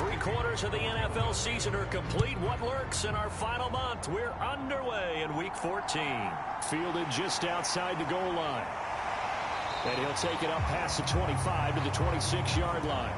3/4 of the NFL season are complete. What lurks in our final month? We're underway in Week 14. Fielded just outside the goal line. And he'll take it up past the 25 to the 26-yard line.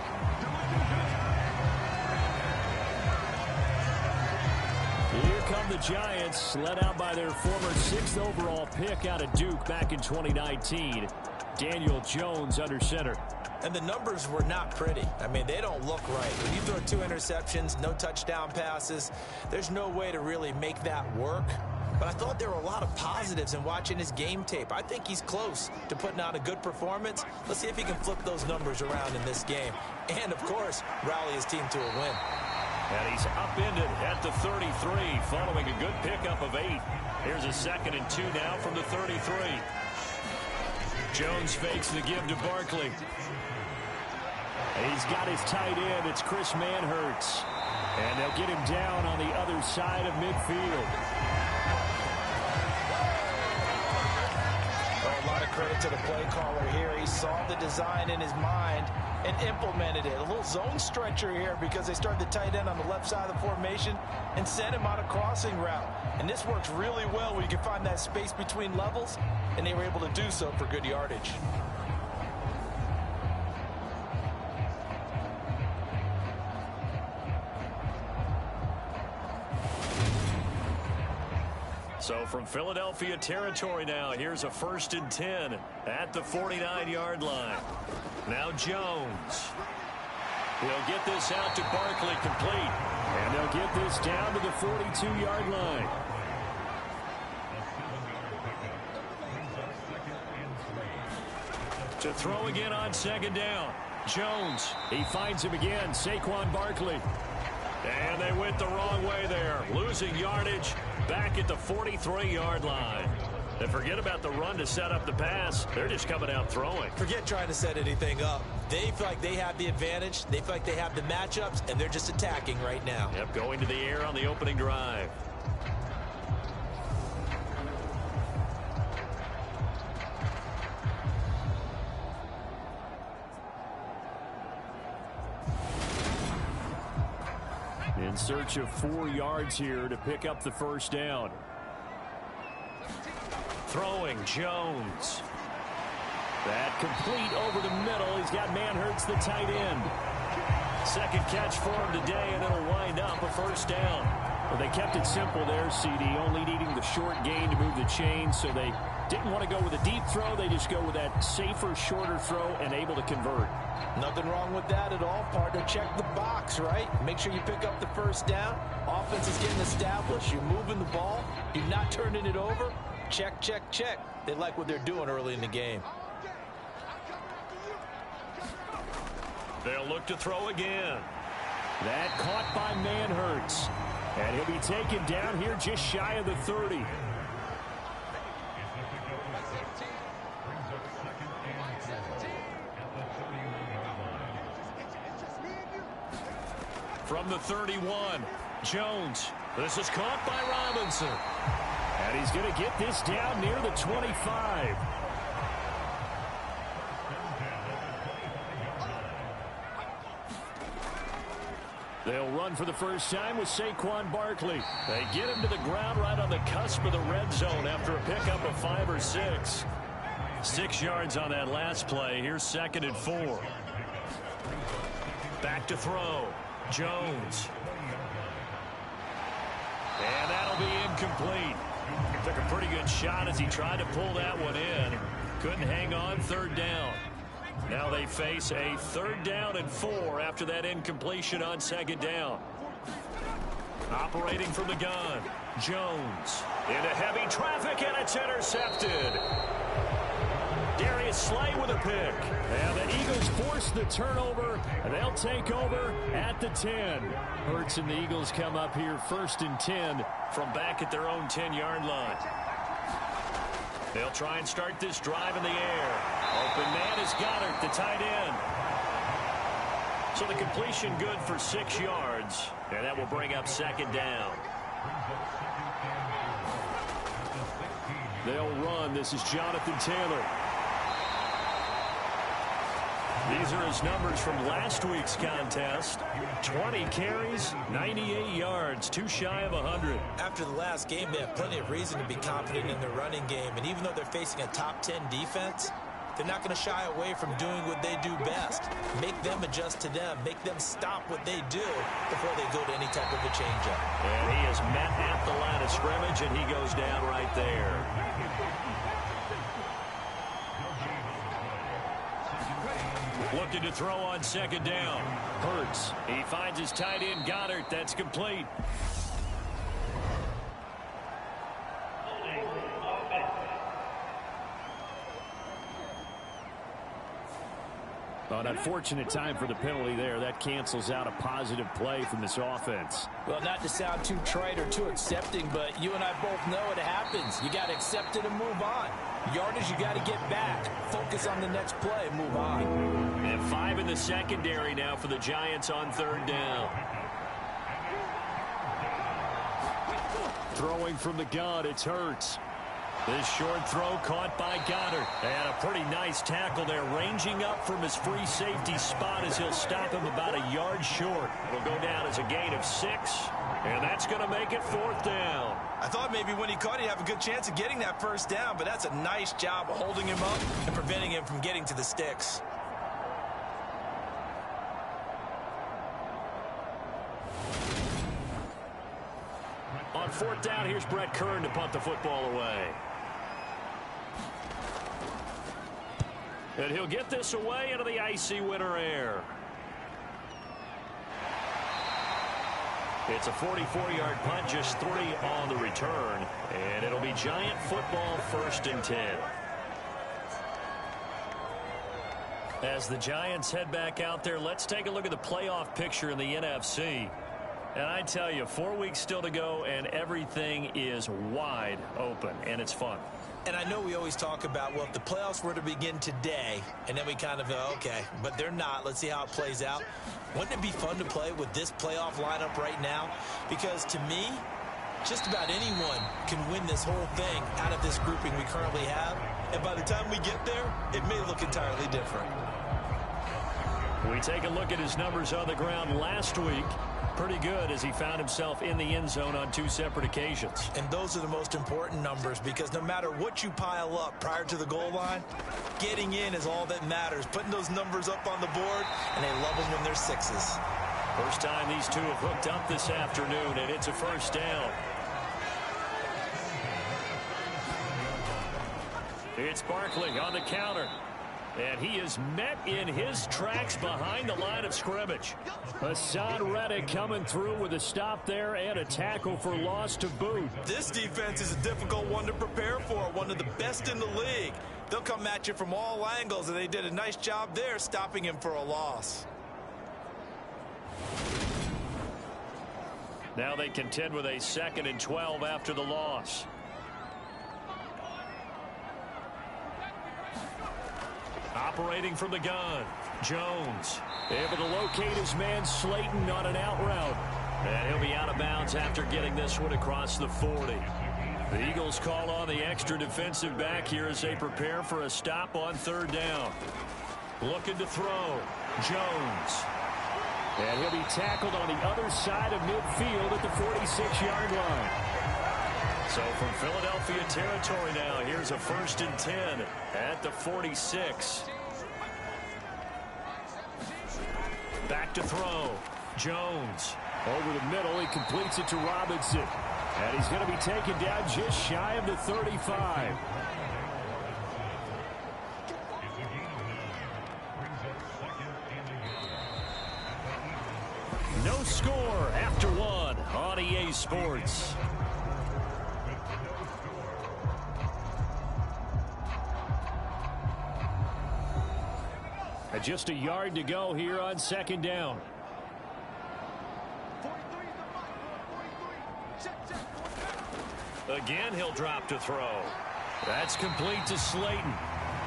Here come the Giants, led out by their former 6th overall pick out of Duke back in 2019. Daniel Jones under center. And the numbers were not pretty. I mean, they don't look right. When you throw 2 interceptions, no touchdown passes, there's no way to really make that work. But I thought there were a lot of positives in watching his game tape. I think he's close to putting out a good performance. Let's see if he can flip those numbers around in this game. And, of course, rally his team to a win. And he's upended at the 33 following a good pickup of 8. Here's a 2nd and 2 now from the 33. Jones fakes the give to Barkley. He's got his tight end. It's Chris Manhertz. And they'll get him down on the other side of midfield. A lot of credit to the play caller here. He saw the design in his mind and implemented it. A little zone stretcher here because they started the tight end on the left side of the formation and sent him on a crossing route. And this works really well when you can find that space between levels, and they were able to do so for good yardage. So from Philadelphia territory now, here's a 1st and 10 at the 49-yard line. Now Jones. He'll get this out to Barkley complete. And they'll get this down to the 42-yard line. To throw again on 2nd down. Jones. He finds him again, Saquon Barkley. And they went the wrong way there. Losing yardage back at the 43-yard line. And forget about the run to set up the pass. They're just coming out throwing. Forget trying to set anything up. They feel like they have the advantage. They feel like they have the matchups, and they're just attacking right now. Yep, going to the air on the opening drive. In search of 4 yards here to pick up the 1st down. Throwing Jones. That complete over the middle. He's got Manhertz, the tight end. 2nd catch for him today, and it'll wind up a 1st down. Well, they kept it simple there, CD, only needing the short gain to move the chains, so they didn't want to go with a deep throw. They just go with that safer, shorter throw and able to convert. Nothing wrong with that at all, partner. Check the box, right? Make sure you pick up the 1st down. Offense is getting established. You're moving the ball. You're not turning it over. Check, check, check. They like what they're doing early in the game. They'll look to throw again. That caught by Manhertz. And he'll be taken down here just shy of the 30. From the 31, Jones. This is caught by Robinson. And he's going to get this down near the 25. They'll run for the first time with Saquon Barkley. They get him to the ground right on the cusp of the red zone after a pickup of 5 or 6. 6 yards on that last play. Here's 2nd and 4. Back to throw. Jones. And that'll be incomplete. Took a pretty good shot as he tried to pull that one in. Couldn't hang on. 3rd down. Now they face a 3rd down and 4 after that incompletion on 2nd down. Operating from the gun. Jones into heavy traffic, and it's intercepted. Darius Slay with a pick. And the Eagles force the turnover, and they'll take over at the 10. Hurts and the Eagles come up here 1st and 10 from back at their own 10-yard line. They'll try and start this drive in the air. Open man is Goddard, the tight end. So the completion good for 6 yards, and that will bring up 2nd down. They'll run. This is Jonathan Taylor. These are his numbers from last week's contest. 20 carries, 98 yards, too shy of 100. After the last game, they have plenty of reason to be confident in their running game. And even though they're facing a top 10 defense, they're not going to shy away from doing what they do best. Make them adjust to them. Make them stop what they do before they go to any type of a changeup. And he is met at the line of scrimmage, and he goes down right there. Looking to throw on second down. Hurts. He finds his tight end, Goddard. That's complete. An unfortunate time for the penalty there. That cancels out a positive play from this offense. Well, not to sound too trite or too accepting, but you and I both know it happens. You got to accept it and move on. Yardage, you got to get back. Focus on the next play and move on. And 5 in the secondary now for the Giants on third down. Throwing from the gun, it's Hurts. This short throw caught by Goddard. And a pretty nice tackle there, ranging up from his free safety spot as he'll stop him about a yard short. It'll go down as a gain of 6, and that's going to make it 4th down. I thought maybe when he caught, he'd have a good chance of getting that first down, but that's a nice job of holding him up and preventing him from getting to the sticks. On 4th down, here's Brett Kern to punt the football away. And he'll get this away into the icy winter air. It's a 44-yard punt, just 3 on the return. And it'll be Giant football, 1st and 10. As the Giants head back out there, let's take a look at the playoff picture in the NFC. And I tell you, 4 weeks still to go, and everything is wide open, and it's fun. And I know we always talk about, well, if the playoffs were to begin today, and then we kind of go, okay, but they're not. Let's see how it plays out. Wouldn't it be fun to play with this playoff lineup right now? Because to me, just about anyone can win this whole thing out of this grouping we currently have. And by the time we get there, it may look entirely different. We take a look at his numbers on the ground last week. Pretty good as he found himself in the end zone on 2 separate occasions. And those are the most important numbers because no matter what you pile up prior to the goal line, getting in is all that matters. Putting those numbers up on the board, and they love them when they're 6s. First time these two have hooked up this afternoon, and it's a 1st down. It's Barkley on the counter. And he is met in his tracks behind the line of scrimmage. Hassan Reddick coming through with a stop there and a tackle for loss to boot. This defense is a difficult one to prepare for, one of the best in the league. They'll come at you from all angles, and they did a nice job there stopping him for a loss. Now they contend with a 2nd and 12 after the loss. Operating from the gun, Jones able to locate his man Slayton on an out route. And he'll be out of bounds after getting this one across the 40. The Eagles call on the extra defensive back here as they prepare for a stop on 3rd down. Looking to throw, Jones. And he'll be tackled on the other side of midfield at the 46-yard line. So from Philadelphia territory now, here's a 1st and 10 at the 46. Back to throw. Jones. Over the middle, he completes it to Robinson. And he's going to be taken down just shy of the 35. No score after 1 on EA Sports. Just a yard to go here on 2nd down. Again, he'll drop to throw. That's complete to Slayton.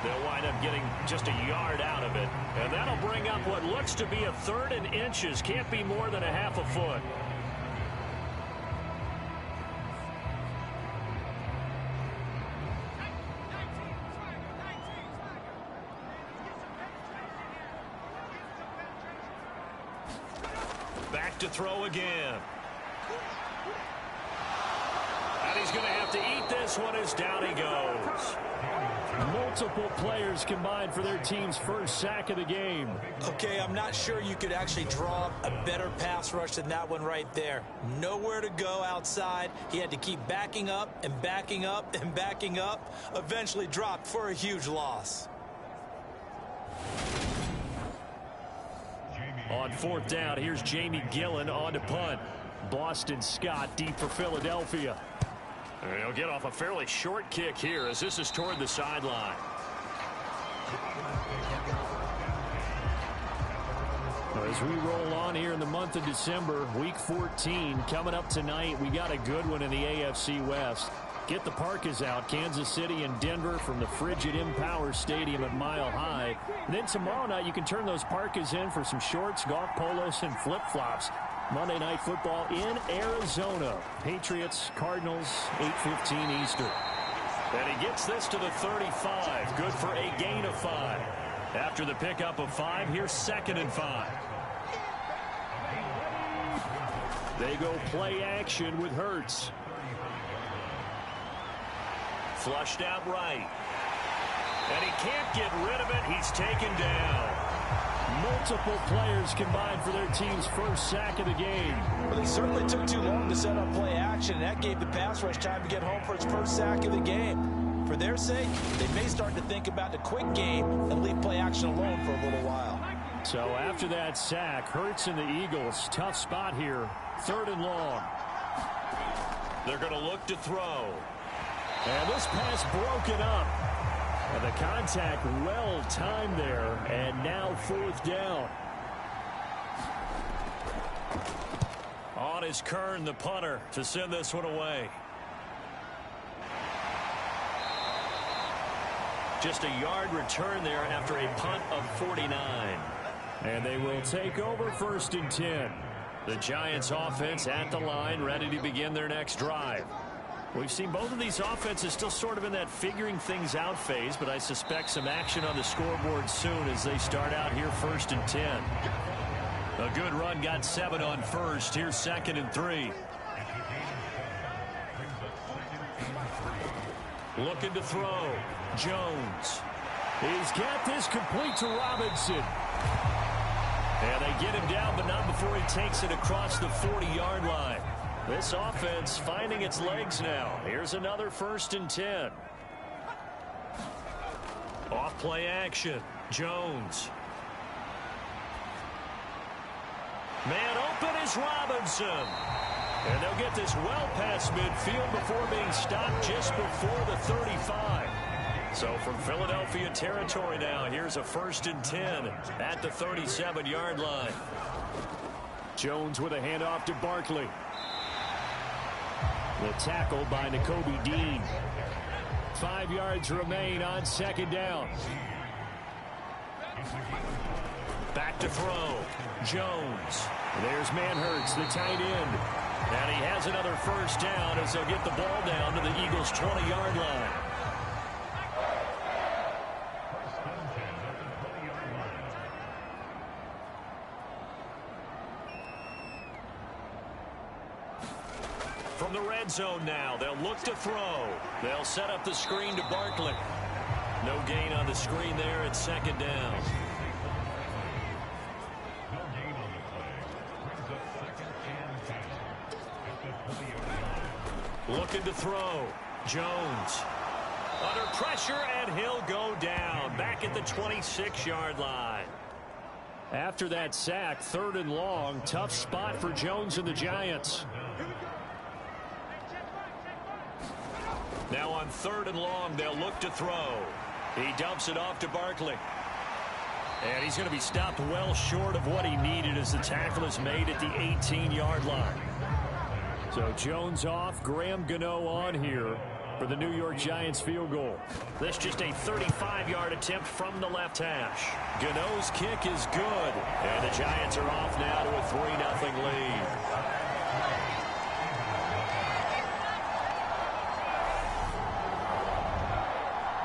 They'll wind up getting just a yard out of it. And that'll bring up what looks to be a 3rd and inches. Can't be more than a half a foot. look to throw again. And he's going to have to eat this one as down he goes. Multiple players combined for their team's first sack of the game. Okay, I'm not sure you could actually draw up a better pass rush than that one right there. Nowhere to go outside. He had to keep backing up and backing up and backing up. Eventually dropped for a huge loss. On fourth down, here's Jamie Gillen on to punt. Boston Scott deep for Philadelphia. And he'll get off a fairly short kick here as this is toward the sideline. As we roll on here in the month of December, week 14 coming up tonight, we got a good one in the AFC West. Get the parkas out, Kansas City and Denver from the frigid Empower Stadium at Mile High. And then tomorrow night you can turn those parkas in for some shorts, golf polos, and flip-flops. Monday Night Football in Arizona. Patriots, Cardinals, 8:15 Eastern. And he gets this to the 35. Good for a gain of 5. After the pickup of 5, here's 2nd and 5. They go play action with Hurts. Flushed out right. And he can't get rid of it. He's taken down. Multiple players combined for their team's first sack of the game. Well, they certainly took too long to set up play action, and that gave the pass rush time to get home for its first sack of the game. For their sake, they may start to think about the quick game and leave play action alone for a little while. So after that sack, Hurts and the Eagles, tough spot here. 3rd and long. They're going to look to throw. And this pass broken up. And the contact well timed there, and now 4th down. On is Kern, the punter, to send this one away. Just a yard return there after a punt of 49. And they will take over 1st and 10. The Giants offense at the line, ready to begin their next drive. We've seen both of these offenses still sort of in that figuring things out phase, but I suspect some action on the scoreboard soon as they start out here 1st and 10. A good run got 7 on 1st. Here's 2nd and 3. Looking to throw. Jones. He's got this complete to Robinson. And they get him down, but not before he takes it across the 40-yard line. This offense finding its legs now. Here's another 1st and 10. Off play action. Jones. Man open is Robinson. And they'll get this well past midfield before being stopped just before the 35. So from Philadelphia territory now, here's a 1st and 10 at the 37-yard line. Jones with a handoff to Barkley. The tackle by Nakobe Dean. 5 yards remain on 2nd down. Back to throw. Jones. There's Manhurts, the tight end. And he has another 1st down as they'll get the ball down to the Eagles' 20-yard line. From the red zone now, they'll look to throw. They'll set up the screen to Barkley. No gain on the screen there at 2nd down. Looking to throw. Jones. Under pressure, and he'll go down. Back at the 26-yard line. After that sack, 3rd and long. Tough spot for Jones and the Giants. Now on 3rd and long, they'll look to throw. He dumps it off to Barkley. And he's going to be stopped well short of what he needed as the tackle is made at the 18-yard line. So Jones off, Graham Gano on here for the New York Giants field goal. This just a 35-yard attempt from the left hash. Gano's kick is good. And the Giants are off now to a 3-0 lead.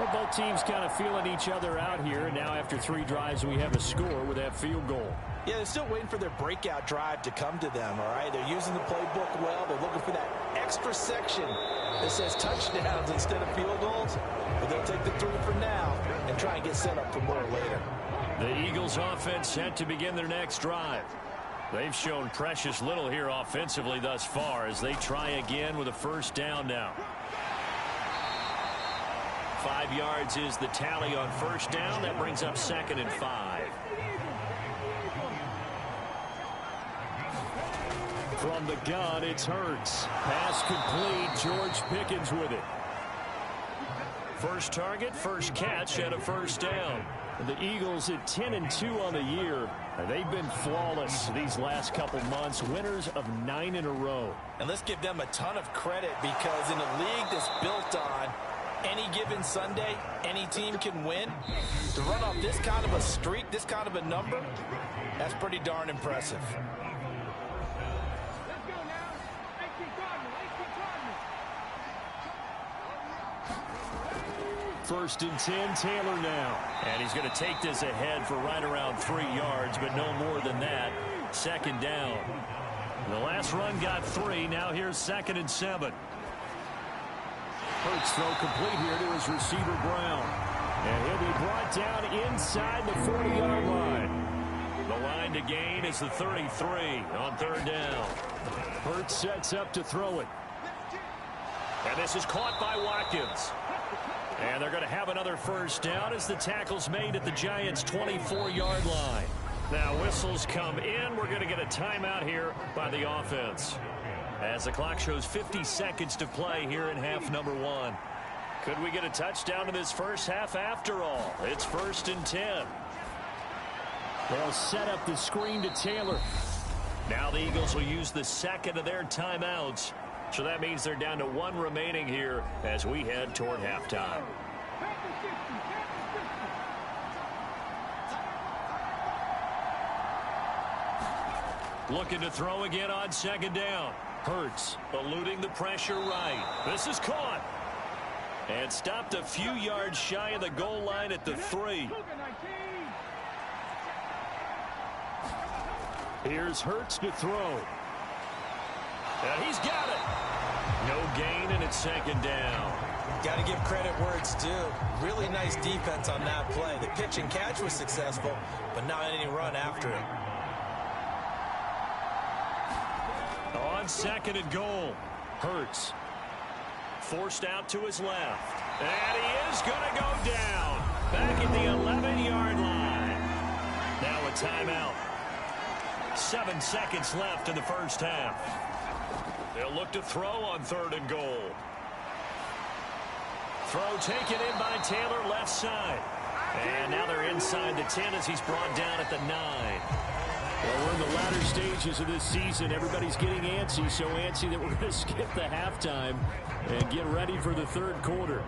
Well, both teams kind of feeling each other out here. And now after 3 drives, we have a score with that field goal. Yeah, they're still waiting for their breakout drive to come to them, all right? They're using the playbook well. They're looking for that extra section that says touchdowns instead of field goals. But they'll take the 3 for now and try and get set up for more later. The Eagles offense set to begin their next drive. They've shown precious little here offensively thus far as they try again with a first down now. 5 yards is the tally on first down. That brings up 2nd and 5. From the gun, it's Hurts. Pass complete. George Pickens with it. First target, first catch, and a first down. The Eagles at 10-2 on the year. They've been flawless these last couple months. Winners of 9 in a row. And let's give them a ton of credit because in a league that's built on any given Sunday, any team can win. To run off this kind of a streak, this kind of a number, that's pretty darn impressive. First and 10, Taylor now. And he's going to take this ahead for right around 3 yards, but no more than that. 2nd down. The last run got 3. Now here's 2nd and 7. Hurts throw complete here to his receiver, Brown. And he'll be brought down inside the 40-yard line. The line to gain is the 33 on 3rd down. Hurts sets up to throw it. And this is caught by Watkins. And they're going to have another first down as the tackle's made at the Giants' 24-yard line. Now whistles come in. We're going to get a timeout here by the offense. As the clock shows 50 seconds to play here in half number 1. Could we get a touchdown in this first half after all? It's 1st and 10. They'll set up the screen to Taylor. Now the Eagles will use the 2nd of their timeouts. So that means they're down to 1 remaining here as we head toward halftime. Looking to throw again on 2nd down. Hurts eluding the pressure right. This is caught. And stopped a few yards shy of the goal line at the 3. Here's Hurts to throw. And he's got it. No gain, and it's 2nd down. Got to give credit where it's due. Really nice defense on that play. The pitch and catch was successful, but not any run after it. On 2nd and goal, Hurts forced out to his left. And he is going to go down back at the 11-yard line. Now a timeout. 7 seconds left in the first half. They'll look to throw on 3rd and goal. Throw taken in by Taylor left side. And now they're inside the 10 as he's brought down at the 9. Well, we're in the latter stages of this season. Everybody's getting antsy, so antsy that we're going to skip the halftime and get ready for the 3rd quarter.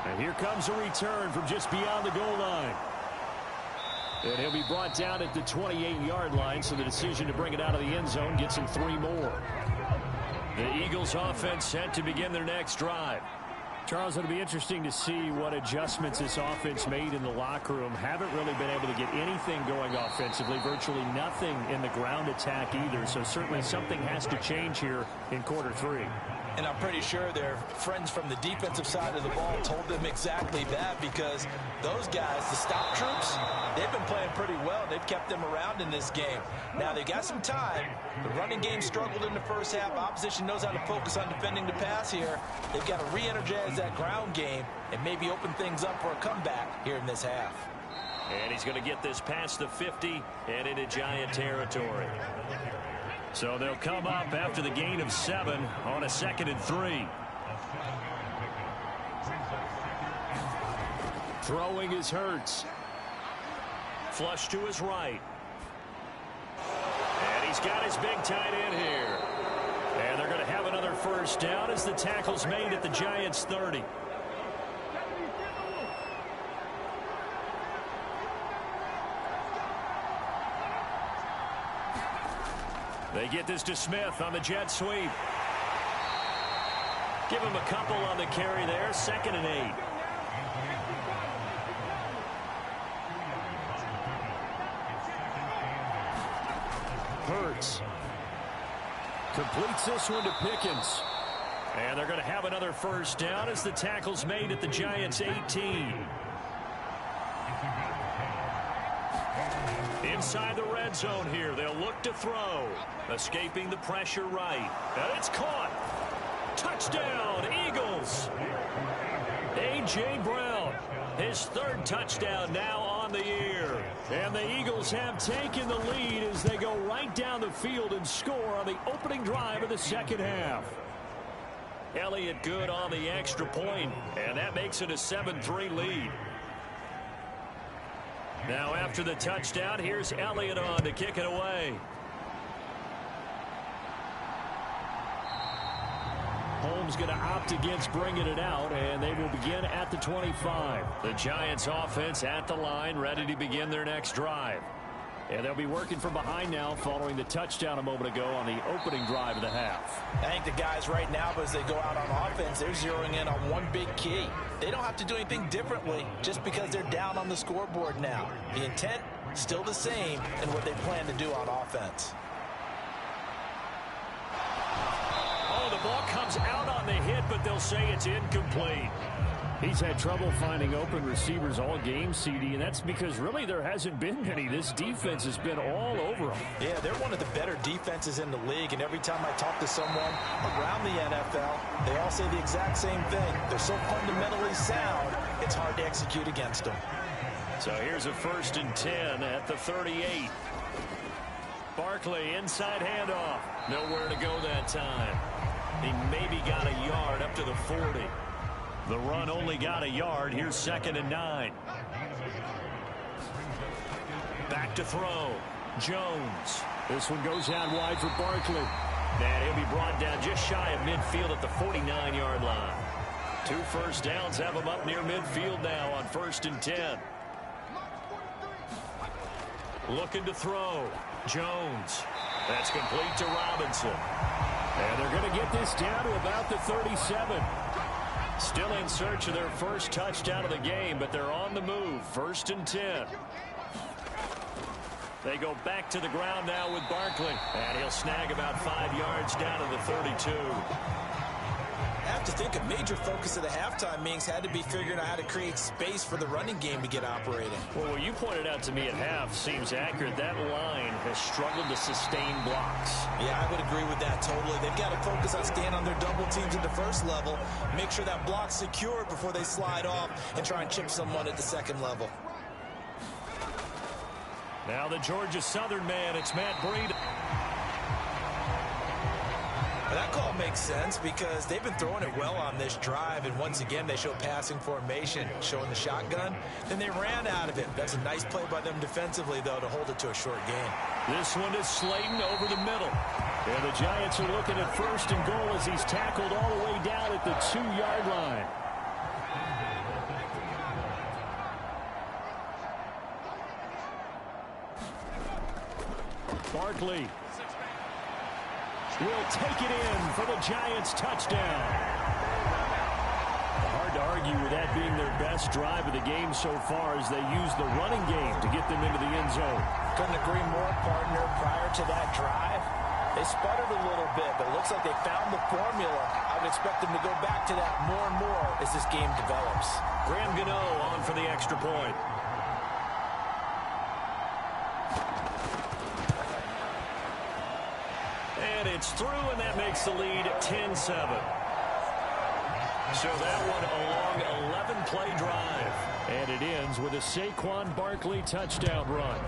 And here comes a return from just beyond the goal line. And he'll be brought down at the 28-yard line, so the decision to bring it out of the end zone gets him 3 more. The Eagles offense set to begin their next drive. Charles, it'll be interesting to see what adjustments this offense made in the locker room. Haven't really been able to get anything going offensively, virtually nothing in the ground attack either. So certainly something has to change here in quarter 3. And I'm pretty sure their friends from the defensive side of the ball told them exactly that, because those guys, the stop troops, they've been playing pretty well. They've kept them around in this game. Now, they got some time. The running game struggled in the first half. Opposition knows how to focus on defending the pass here. They've got to re-energize that ground game and maybe open things up for a comeback here in this half. And he's going to get this past the 50 and into Giant territory. So they'll come up after the gain of 7 on a 2nd and 3. Throwing is Hurts. Flush to his right. And he's got his big tight end here. And they're going to have another first down as the tackle's made at the Giants' 30. They get this to Smith on the jet sweep. Give him a couple on the carry there. 2nd and 8. Hurts completes this one to Pickens. And they're going to have another first down as the tackle's made at the Giants' 18. Inside the red zone here. They'll look to throw. Escaping the pressure right. And it's caught. Touchdown, Eagles. A.J. Brown, his 3rd touchdown now on the year. And the Eagles have taken the lead as they go right down the field and score on the opening drive of the 2nd half. Elliott good on the extra point, and that makes it a 7-3 lead. Now after the touchdown, here's Elliott on to kick it away. Holmes going to opt against bringing it out, and they will begin at the 25. The Giants offense at the line, ready to begin their next drive. And they'll be working from behind now following the touchdown a moment ago on the opening drive of the half. I think the guys right now, as they go out on offense, they're zeroing in on one big key. They don't have to do anything differently just because they're down on the scoreboard now. The intent, still the same in what they plan to do on offense. Oh, the ball comes out on the hit, but they'll say it's incomplete. He's had trouble finding open receivers all game, CD, and that's because really there hasn't been many. This defense has been all over them. Yeah, they're one of the better defenses in the league, and every time I talk to someone around the NFL, they all say the exact same thing. They're so fundamentally sound, it's hard to execute against them. So here's a 1st and 10 at the 38. Barkley, inside handoff. Nowhere to go that time. He maybe got a yard up to the 40. The run only got a yard. Here's 2nd and 9. Back to throw. Jones. This one goes out wide for Barkley. And he'll be brought down just shy of midfield at the 49-yard line. 2 first downs have him up near midfield now on 1st and 10. Looking to throw. Jones. That's complete to Robinson. And they're going to get this down to about the 37. Still in search of their first touchdown of the game, but they're on the move. 1st and 10. They go back to the ground now with Barkley. And he'll snag about 5 yards down to the 32. I have to think a major focus of the halftime meetings had to be figuring out how to create space for the running game to get operating. Well, what you pointed out to me at half seems accurate. That line has struggled to sustain blocks. Yeah, I would agree with that totally. They've got to focus on staying on their double teams at the first level, make sure that block's secured before they slide off and try and chip someone at the second level. Now the Georgia Southern man, it's Matt Breida. That call makes sense because they've been throwing it well on this drive, and once again they show passing formation, showing the shotgun. Then they ran out of it. That's a nice play by them defensively, though, to hold it to a short gain. This one is Slayton over the middle. And the Giants are looking at 1st and goal as he's tackled all the way down at the 2-yard line. Barkley will take it in for the Giants touchdown. Hard to argue with that being their best drive of the game so far as they use the running game to get them into the end zone. Couldn't agree more, partner. Prior to that drive, they sputtered a little bit, but it looks like they found the formula. I would expect them to go back to that more and more as this game develops. Graham Gano on for the extra point. And it's through, and that makes the lead 10-7. So that one a long 11-play drive. And it ends with a Saquon Barkley touchdown run.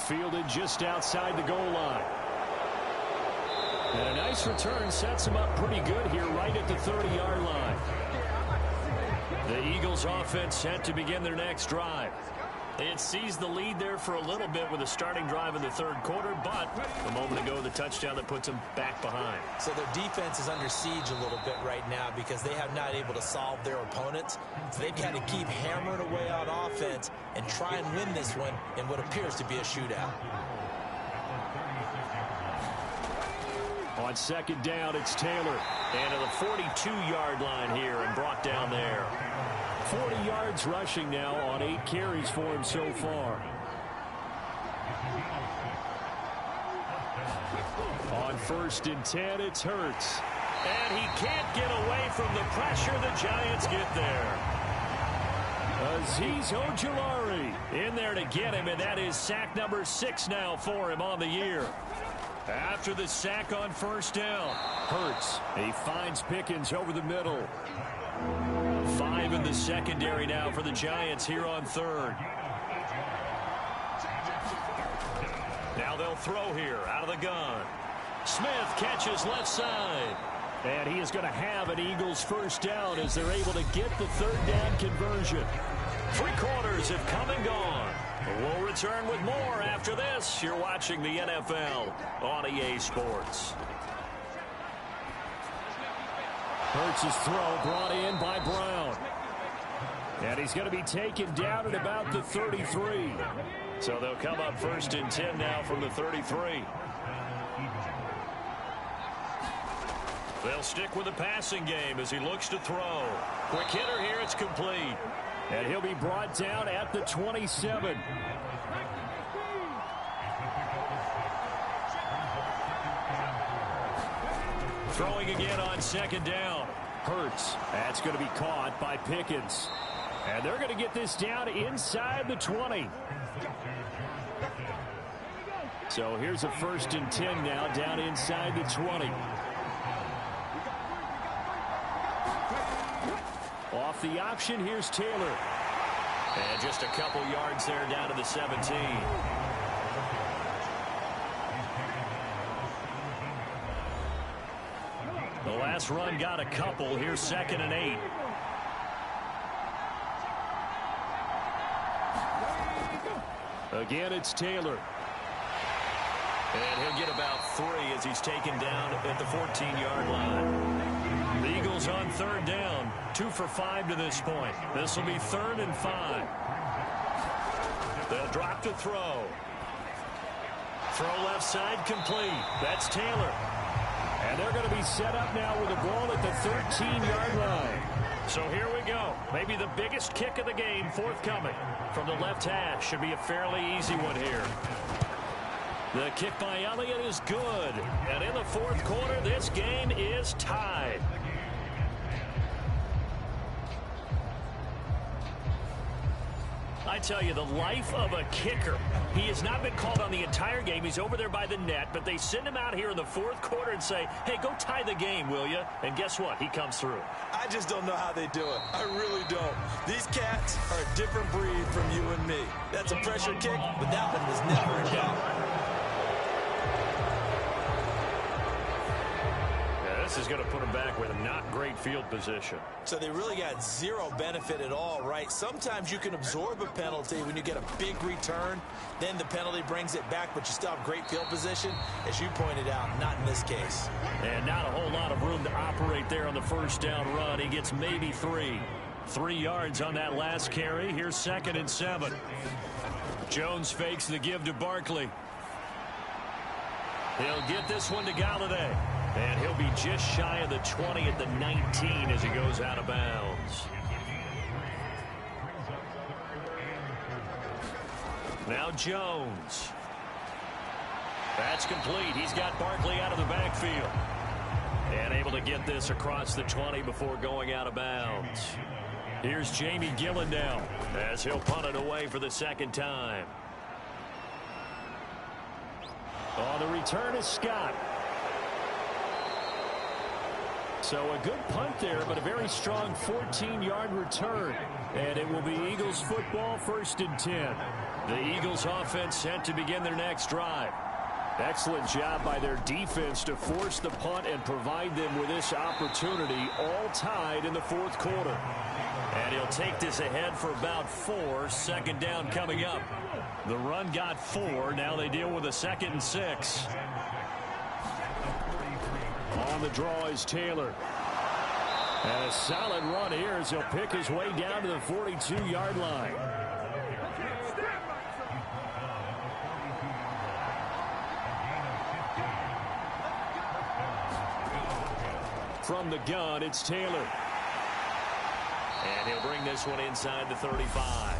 Fielded just outside the goal line. And a nice return sets him up pretty good here right at the 30-yard line. The Eagles offense set to begin their next drive. It seized the lead there for a little bit with a starting drive in the 3rd quarter, but a moment ago the touchdown that puts them back behind. So their defense is under siege a little bit right now because they have not able to solve their opponents. So they've got to keep hammering away on offense and try and win this one in what appears to be a shootout. On second down, it's Taylor. And to the 42-yard line here and brought down there. 40 yards rushing now on 8 carries for him so far. On 1st and 10, it's Hurts. And he can't get away from the pressure. The Giants get there. Azeez Ojulari in there to get him, and that is sack number 6 now for him on the year. After the sack on 1st down, Hurts, he finds Pickens over the middle. 5 in the secondary now for the Giants here on 3rd. Now they'll throw here out of the gun. Smith catches left side. And he is going to have an Eagles 1st down as they're able to get the 3rd down conversion. 3 quarters have come and gone. We'll return with more after this. You're watching the NFL on EA Sports. Hurts' throw brought in by Brown. And he's going to be taken down at about the 33. So they'll come up 1st and 10 now from the 33. They'll stick with the passing game as he looks to throw. Quick hitter here, it's complete. And he'll be brought down at the 27. Throwing again on 2nd down. Hurts. That's going to be caught by Pickens. And they're going to get this down inside the 20. So here's a 1st and 10 now down inside the 20. Off the option, here's Taylor. And just a couple yards there down to the 17. The last run got a couple. Here's 2nd and 8. Again, it's Taylor. And he'll get about 3 as he's taken down at the 14-yard line. The Eagles on 3rd down. 2 for 5 to this point. This will be 3rd and 5. They'll drop to throw. Throw left side complete. That's Taylor. And they're going to be set up now with the ball at the 13-yard line. So here we go. Maybe the biggest kick of the game forthcoming from the left hash. Should be a fairly easy one here. The kick by Elliott is good. And in the 4th quarter, this game is tied. I tell you, the life of a kicker. He has not been called on the entire game. He's over there by the net, but they send him out here in the 4th quarter and say, hey, go tie the game, will you? And guess what? He comes through. I just don't know how they do it. I really don't. These cats are a different breed from you and me. That's a pressure kick, but that one was never in doubt. This is going to put them back with not great field position. So they really got 0 benefit at all, right? Sometimes you can absorb a penalty when you get a big return. Then the penalty brings it back, but you still have great field position. As you pointed out, not in this case. And not a whole lot of room to operate there on the 1st down run. He gets maybe 3. 3 yards on that last carry. Here's 2nd and 7. Jones fakes the give to Barkley. He'll get this one to Galladay. And he'll be just shy of the 20 at the 19 as he goes out of bounds. Now Jones. That's complete. He's got Barkley out of the backfield. And able to get this across the 20 before going out of bounds. Here's Jamie Gillen now as he'll punt it away for the 2nd time. On the return is Scott. So a good punt there, but a very strong 14-yard return. And it will be Eagles football, 1st and 10. The Eagles offense set to begin their next drive. Excellent job by their defense to force the punt and provide them with this opportunity, all tied in the 4th quarter. And he'll take this ahead for about 4. 2nd down coming up. The run got 4. Now they deal with a 2nd and 6. On the draw is Taylor. And a solid run here as he'll pick his way down to the 42-yard line. From the gun, it's Taylor. And he'll bring this one inside the 35.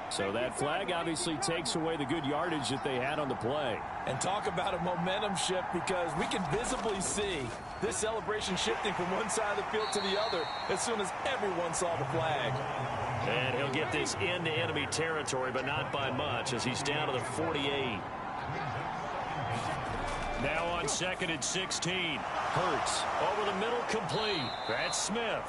So that flag obviously takes away the good yardage that they had on the play. And talk about a momentum shift, because we can visibly see this celebration shifting from one side of the field to the other as soon as everyone saw the flag. And he'll get this into enemy territory, but not by much, as he's down to the 48. Now on 2nd and 16. Hurts Over the middle, complete. That's Smith.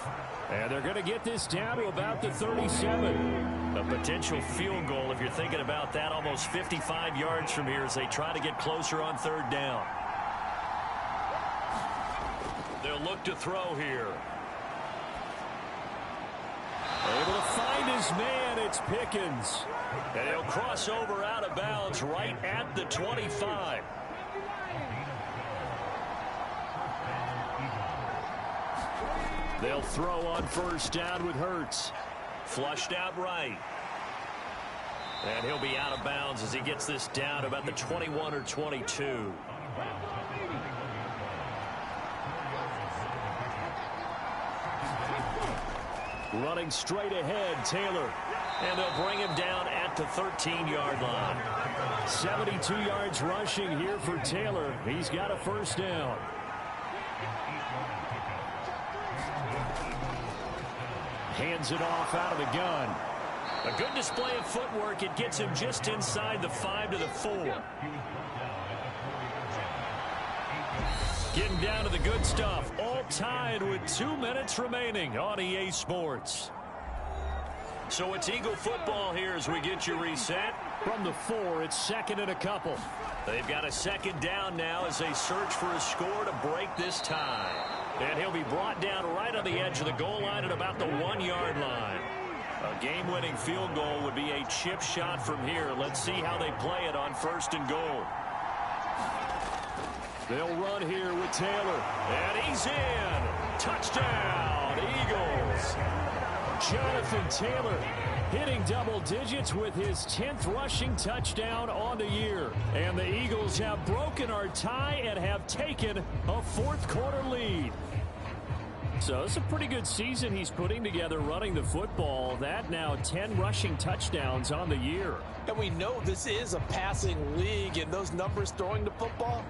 And they're going to get this down to about the 37. A potential field goal, if you're thinking about that, almost 55 yards from here as they try to get closer on 3rd down. They'll look to throw here. Able to find his man, it's Pickens. And he'll cross over out of bounds right at the 25. They'll throw on 1st down with Hurts. Flushed out right. And he'll be out of bounds as he gets this down to about the 21 or 22. Running straight ahead, Taylor. And they'll bring him down at the 13-yard line. 72 yards rushing here for Taylor. He's got a 1st down. Hands it off out of the gun. A good display of footwork. It gets him just inside the 5 to the 4. Getting down to the good stuff. All tied with 2 minutes remaining on EA Sports. So it's Eagle football here as we get you reset. From the 4, it's 2nd and a couple. They've got a 2nd down now as they search for a score to break this tie. And he'll be brought down right on the edge of the goal line at about the 1-yard line. A game-winning field goal would be a chip shot from here. Let's see how they play it on 1st and goal. They'll run here with Taylor. And he's in. Touchdown, Eagles. Jonathan Taylor hitting double digits with his 10th rushing touchdown on the year. And the Eagles have broken our tie and have taken a 4th quarter lead. So it's a pretty good season he's putting together running the football. That now 10 rushing touchdowns on the year. And we know this is a passing league, and those numbers throwing the football,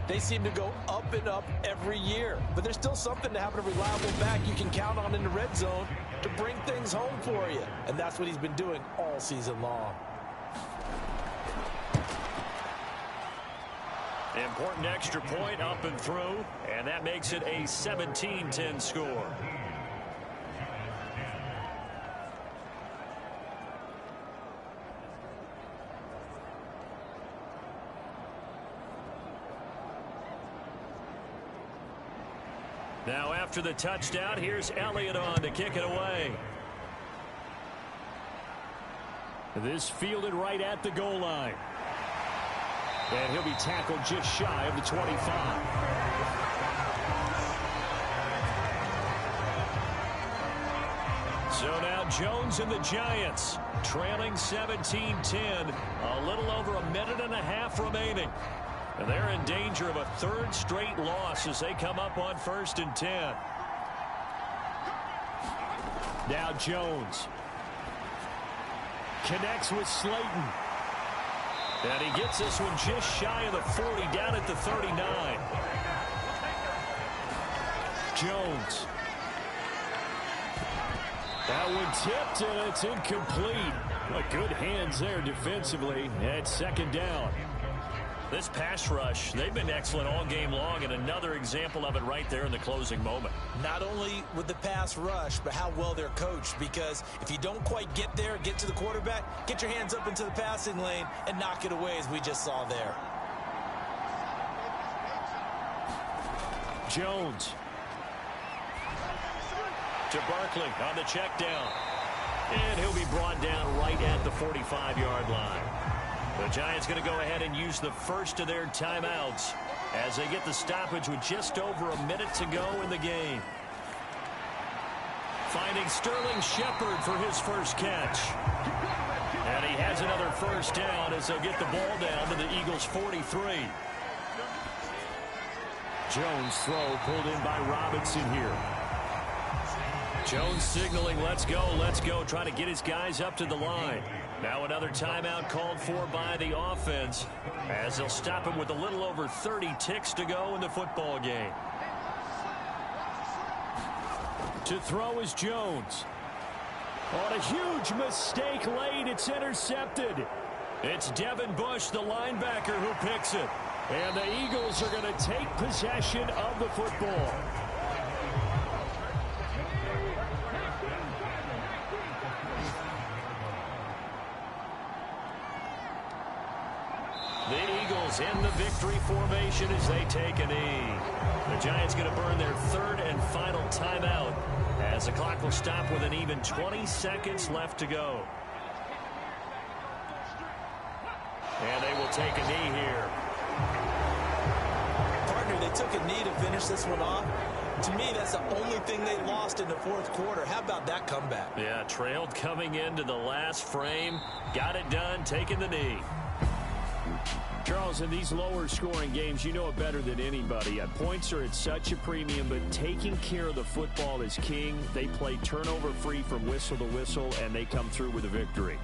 they seem to go up and up every year. But there's still something to have a reliable back you can count on in the red zone to bring things home for you. And that's what he's been doing all season long. Important extra point up and through, and that makes it a 17-10 score. Now after the touchdown, here's Elliott on to kick it away. This fielded right at the goal line. And he'll be tackled just shy of the 25. So now Jones and the Giants trailing 17-10. A little over a minute and a half remaining. And they're in danger of a 3rd straight loss as they come up on 1st and 10. Now Jones connects with Slayton. And he gets this one just shy of the 40, down at the 39. Jones. That one tipped, and it's incomplete. But good hands there defensively at 2nd down. This pass rush, they've been excellent all game long, and another example of it right there in the closing moment. Not only with the pass rush, but how well they're coached, because if you don't quite get there, get to the quarterback, get your hands up into the passing lane and knock it away, as we just saw there. Jones. To Barkley on the check down. And he'll be brought down right at the 45-yard line. The Giants going to go ahead and use the first of their timeouts as they get the stoppage with just over a minute to go in the game. Finding Sterling Shepard for his first catch. And he has another first down as they'll get the ball down to the Eagles' 43. Jones throw pulled in by Robinson here. Jones signaling, let's go, trying to get his guys up to the line. Now another timeout called for by the offense as they'll stop him with a little over 30 ticks to go in the football game. To throw is Jones. On a huge mistake late, it's intercepted. It's Devin Bush, the linebacker, who picks it. And the Eagles are going to take possession of the football. The Eagles in the victory formation as they take a knee. The Giants going to burn their third and final timeout as the clock will stop with an even 20 seconds left to go. And they will take a knee here. Partner, they took a knee to finish this one off. To me, that's the only thing they lost in the fourth quarter. How about that comeback? Yeah, trailed coming into the last frame. Got it done, taking the knee. Charles, in these lower scoring games, you know it better than anybody. Points are at such a premium, but taking care of the football is king. They play turnover free from whistle to whistle, and they come through with a victory.